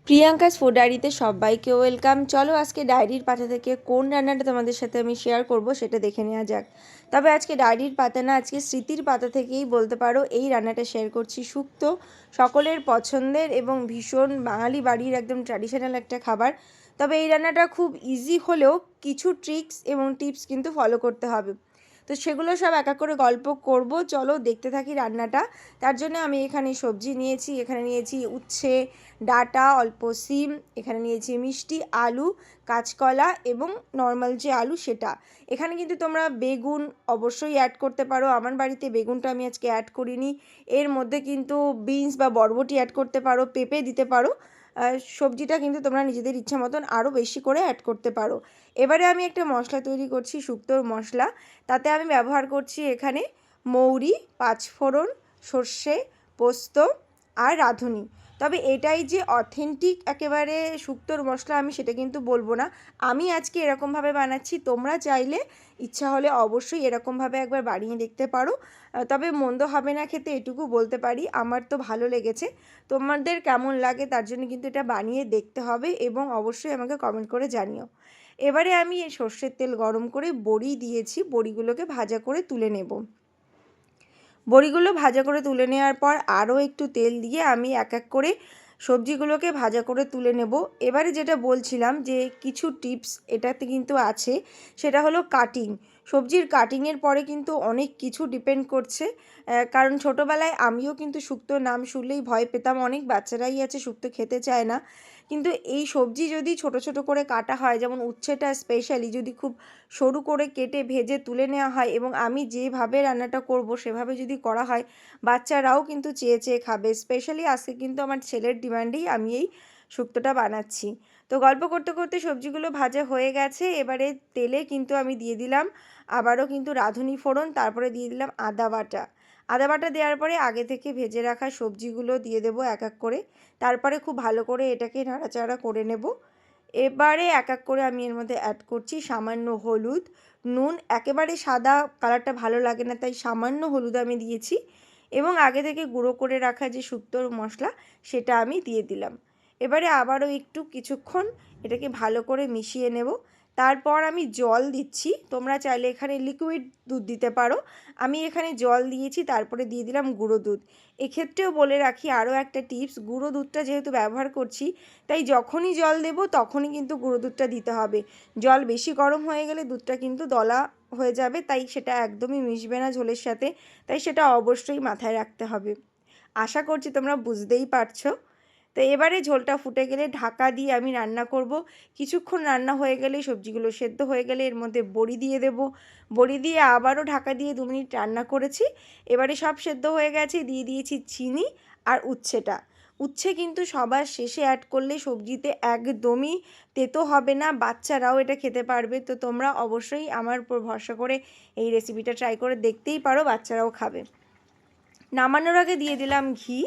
Priyanka's food ডায়েরিতে সবাইকে welcome. চলো আজকে ডায়েরির পাতা থেকে কোন রান্নাটা তোমাদের সাথে আমি শেয়ার করব সেটা দেখে নেওয়া যাক। তবে আজকে ডায়েরির পাতা না, আজকে স্মৃতির পাতা থেকেই বলতে পারো এই রান্নাটা শেয়ার করছি। শুক্তো সকলের পছন্দের এবং ভীষণ বাঙালি বাড়ির একদম ট্র্যাডিশনাল একটা খাবার। তবে এই রান্নাটা খুব ইজি হলেও কিছু ট্রিক্স এবং টিপস কিন্তু ফলো করতে হবে। তো সেগুলো সব এক এক করে গল্প করব, চলো দেখতে থাকি রান্নাটা। তার জন্য আমি এখানে সবজি নিয়েছি, এখানে নিয়েছি উচ্ছে, ডাঁটা, অল্প সিম, এখানে নিয়েছি মিষ্টি আলু, কাঁচকলা এবং নর্মাল যে আলু সেটা। এখানে কিন্তু তোমরা বেগুন অবশ্যই অ্যাড করতে পারো। আমার বাড়িতে বেগুনটা আমি আজকে অ্যাড করিনি। এর মধ্যে কিন্তু বিনস বা বরবটি অ্যাড করতে পারো, পেঁপে দিতে পারো। সবজিটা কিন্তু তোমরা নিজেদের ইচ্ছা মতন আরও বেশি করে অ্যাড করতে পারো। এবারে আমি একটা মশলা তৈরি করছি, শুক্তোর মশলা। তাতে আমি ব্যবহার করছি এখানে মৌরি, পাঁচফোড়ন, সর্ষে, পোস্ত আর রাঁধুনি। তবে এটাই যে অথেন্টিক একেবারে শুক্তোর মশলা আমি সেটা কিন্তু বলবো না। আমি আজকে এরকমভাবে বানাচ্ছি, তোমরা চাইলে ইচ্ছা হলে অবশ্যই এরকমভাবে একবার বানিয়ে দেখতে পারো। তবে মন্দ হবে না খেতে, এটুকু বলতে পারি। আমার তো ভালো লেগেছে, তোমাদের কেমন লাগে তার জন্য কিন্তু এটা বানিয়ে দেখতে হবে এবং অবশ্যই আমাকে কমেন্ট করে জানিও। এবারে আমি এই সর্ষের তেল গরম করে বড়ি দিয়েছি, বড়িগুলোকে ভাজা করে তুলে নেব। বড়িগুলো ভাজা করে তুলে নেওয়ার পর আরও একটু তেল দিয়ে আমি এক এক করে সবজিগুলোকে ভাজা করে তুলে নেব। এবারে যেটা বলছিলাম যে কিছু টিপস এটাতে কিন্তু আছে, সেটা হলো কাটিং। সবজির কাটিংয়ের পরে কিন্তু অনেক কিছু ডিপেন্ড করছে। কারণ ছোটোবেলায় আমিও কিন্তু শুক্তোর নাম শুনলেই ভয় পেতাম, অনেক বাচ্চারাই আছে শুক্তো খেতে চায় না। কিন্তু এই সবজি যদি ছোট ছোট করে কাটা হয়, যেমন উচ্ছেটা স্পেশালি যদি খুব সরু করে কেটে ভেজে তুলে নেওয়া হয় এবং আমি যেভাবে রান্নাটা করব সেভাবে যদি করা হয়, বাচ্চারাও কিন্তু চেয়ে চেয়ে খাবে। স্পেশালি আজকে কিন্তু আমার ছেলের ডিমান্ডেই আমি এই শুক্তোটা বানাচ্ছি। তো গল্প করতে করতে সবজিগুলো ভাজা হয়ে গেছে। এবারে তেলে কিন্তু আমি দিয়ে দিলাম আবারও কিন্তু রাঁধুনি ফোড়ন, তারপরে দিয়ে দিলাম আদা বাটা। আদা বাটা দেওয়ার পরে আগে থেকে ভেজে রাখা সবজিগুলো দিয়ে দেবো এক এক করে। তারপরে খুব ভালো করে এটাকে নাড়াচাড়া করে নেব। এবারে এক এক করে আমি এর মধ্যে অ্যাড করছি সামান্য হলুদ, নুন। একেবারে সাদা কালারটা ভালো লাগে না, তাই সামান্য হলুদ আমি দিয়েছি এবং আগে থেকে গুঁড়ো করে রাখা যে শুক্তোর মশলা সেটা আমি দিয়ে দিলাম। এবারে আবারও একটু কিছুক্ষণ এটাকে ভালো করে মিশিয়ে নেব। তারপর আমি জল দিচ্ছি, তোমরা চাইলে এখানে লিকুইড দুধ দিতে পারো। আমি এখানে জল দিয়েছি, তারপরে দিয়ে দিলাম গুঁড়ো দুধ। এক্ষেত্রেও বলে রাখি আরও একটা টিপস, গুঁড়ো দুধটা যেহেতু ব্যবহার করছি তাই যখনই জল দেব তখনই কিন্তু গুঁড়ো দুধটা দিতে হবে। জল বেশি গরম হয়ে গেলে দুধটা কিন্তু দলা হয়ে যাবে, তাই সেটা একদমই মিশবে না ঝোলের সাথে। তাই সেটা অবশ্যই মাথায় রাখতে হবে। আশা করছি তোমরা বুঝতেই পারছো। তো এবারে ঝোলটা ফুটে গেলে ঢাকা দিয়ে আমি রান্না করব। কিছুক্ষণ রান্না হয়ে গেলে সবজিগুলো সেদ্ধ হয়ে গেলে এর মধ্যে বড়ি দিয়ে দেব। বড়ি দিয়ে আবারও ঢাকা দিয়ে 2 মিনিট রান্না করেছি। এবারে সব সেদ্ধ হয়ে গেছে, দিয়ে দিয়েছি চিনি আর উচ্ছেটা। উচ্ছে কিন্তু সবার শেষে অ্যাড করলে সবজিতে একদমই তেতো হবে না, বাচ্চারাও এটা খেতে পারবে। তো তোমরা অবশ্যই আমার উপর ভরসা করে এই রেসিপিটা ট্রাই করে দেখতেই পারো, বাচ্চারাও খাবে। নামানোর আগে দিয়ে দিলাম ঘি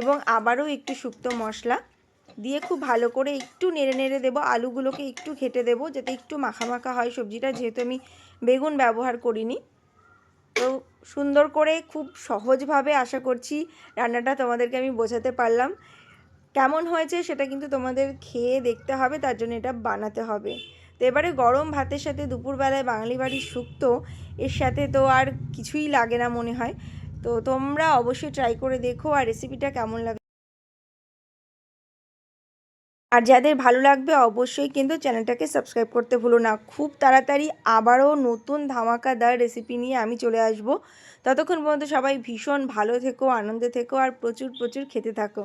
এবং আবারও একটু শুক্তো মশলা দিয়ে খুব ভালো করে একটু নেড়ে নেড়ে দেবো। আলুগুলোকে একটু ঘেটে দেবো যাতে একটু মাখা মাখা হয় সবজিটা, যেহেতু আমি বেগুন ব্যবহার করিনি। তো সুন্দর করে খুব সহজভাবে আশা করছি রান্নাটা তোমাদেরকে আমি বোঝাতে পারলাম। কেমন হয়েছে সেটা কিন্তু তোমাদের খেয়ে দেখতে হবে, তার জন্য এটা বানাতে হবে। তো এবারে গরম ভাতের সাথে দুপুরবেলায় বাঙালি বাড়ির শুক্তো, এর সাথে তো আর কিছুই লাগে না মনে হয়। তো তোমরা অবশ্যই ট্রাই করে দেখো আর রেসিপিটা কেমন লাগে। আর যাদের ভালো লাগবে অবশ্যই কিন্তু চ্যানেলটাকে সাবস্ক্রাইব করতে ভুলো না। খুব তাড়াতাড়ি আবারও নতুন ধামাকাদার রেসিপি নিয়ে আমি চলে আসব। ততক্ষণ পর্যন্ত সবাই ভীষণ ভালো থেকো, আনন্দে থেকো আর প্রচুর প্রচুর খেতে থাকো।